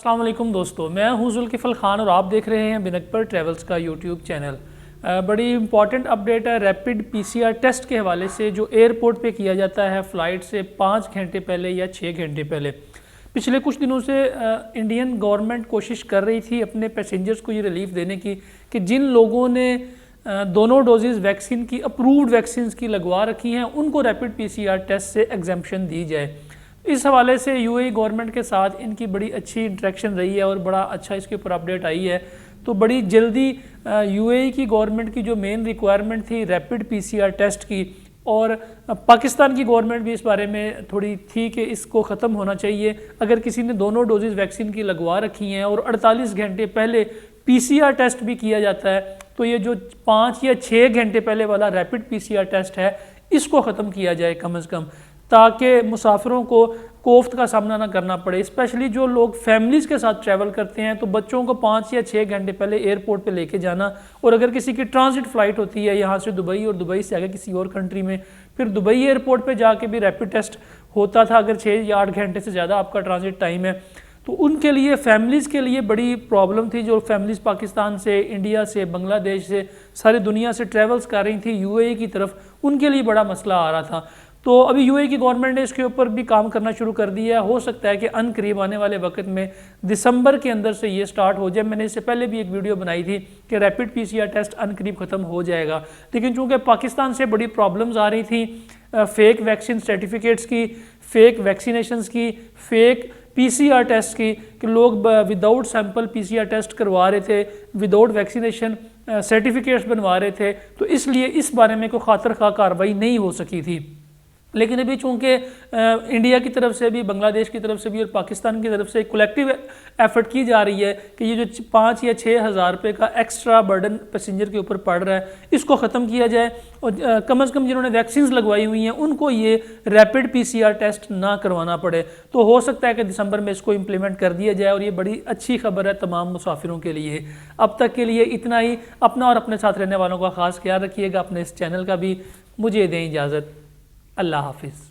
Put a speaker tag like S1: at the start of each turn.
S1: अस्सलाम वालेकुम दोस्तों, मैं हूं जुल्किफल खान और आप देख रहे हैं बिनकपर ट्रैवल्स का यूट्यूब चैनल। बड़ी इंपॉर्टेंट अपडेट है रैपिड पीसीआर टेस्ट के हवाले से जो एयरपोर्ट पे किया जाता है फ़्लाइट से 5 घंटे पहले या 6 घंटे पहले। पिछले कुछ दिनों से इंडियन गवर्नमेंट कोशिश कर रही थी अपने पैसेंजर्स को ये रिलीफ देने की कि जिन लोगों ने दोनों डोजेज़ वैक्सीन की अप्रूव्ड वैक्सीन की लगवा रखी हैं उनको रैपिड पीसीआर टेस्ट से एग्जम्पशन दी जाए। इस हवाले से यूएई गवर्नमेंट के साथ इनकी बड़ी अच्छी इंटरेक्शन रही है और बड़ा अच्छा इसके ऊपर अपडेट आई है। तो बड़ी जल्दी यूएई की गवर्नमेंट की जो मेन रिक्वायरमेंट थी रैपिड पीसीआर टेस्ट की, और पाकिस्तान की गवर्नमेंट भी इस बारे में थोड़ी थी कि इसको ख़त्म होना चाहिए। अगर किसी ने दोनों डोजेज़ वैक्सीन की लगवा रखी हैं और 48 घंटे पहले पीसीआर टेस्ट भी किया जाता है, तो ये जो 5 या 6 घंटे पहले वाला रैपिड पीसीआर टेस्ट है इसको ख़त्म किया जाए कम अज़ कम, ताकि मुसाफिरों को कोफ्त का सामना ना करना पड़े। स्पेशली जो लोग फैमिलीज़ के साथ ट्रैवल करते हैं तो बच्चों को 5 या 6 घंटे पहले एयरपोर्ट पे लेके जाना, और अगर किसी की ट्रांजिट फ़्लाइट होती है यहाँ से दुबई और दुबई से आगे किसी और कंट्री में, फिर दुबई एयरपोर्ट पे जाके भी रैपिड टेस्ट होता था अगर 6 या 8 घंटे से ज़्यादा आपका ट्रांजिट टाइम है। तो उनके लिए फैमिलीज़ के लिए बड़ी प्रॉब्लम थी। जो फैमिलीज़ पाकिस्तान से, इंडिया से, बांग्लादेश से, सारी दुनिया से ट्रैवल्स कर रही थी यूएई की तरफ, उनके लिए बड़ा मसला आ रहा था। तो अभी यूएई की गवर्नमेंट ने इसके ऊपर भी काम करना शुरू कर दिया है। हो सकता है कि अनकरीब आने वाले वक्त में दिसंबर के अंदर से ये स्टार्ट हो जाए। मैंने इससे पहले भी एक वीडियो बनाई थी कि रैपिड पीसीआर टेस्ट अनकरीब ख़त्म हो जाएगा, लेकिन चूँकि पाकिस्तान से बड़ी प्रॉब्लम्स आ रही थी फेक वैक्सीन सर्टिफिकेट्स की, फेक वैक्सीनेशंस की, फेक पीसीआर टेस्ट की, कि लोग विदाउट सैंपल पीसीआर टेस्ट करवा रहे थे, विदाउट वैक्सीनेशन सर्टिफिकेट्स बनवा रहे थे, तो इसलिए इस बारे में कोई खातर खा कार्रवाई नहीं हो सकी थी। लेकिन अभी चूँकि इंडिया की तरफ से भी, बांग्लादेश की तरफ से भी और पाकिस्तान की तरफ से कलेक्टिव एफर्ट की जा रही है कि ये जो 5 या 6 हज़ार रुपये का एक्स्ट्रा बर्डन पैसेंजर के ऊपर पड़ रहा है इसको ख़त्म किया जाए, और कम अज़ कम जिन्होंने वैक्सीन लगवाई हुई हैं उनको ये रैपिड पीसीआर टेस्ट ना करवाना पड़े। तो हो सकता है कि दिसंबर में इसको इम्प्लीमेंट कर दिया जाए, और ये बड़ी अच्छी खबर है तमाम मुसाफिरों के लिए। अब तक के लिए इतना ही। अपना और अपने साथ रहने वालों का ख़ास ख्याल रखिएगा, अपने इस चैनल का भी। मुझे दें इजाज़त। अल्लाह हाफिज़।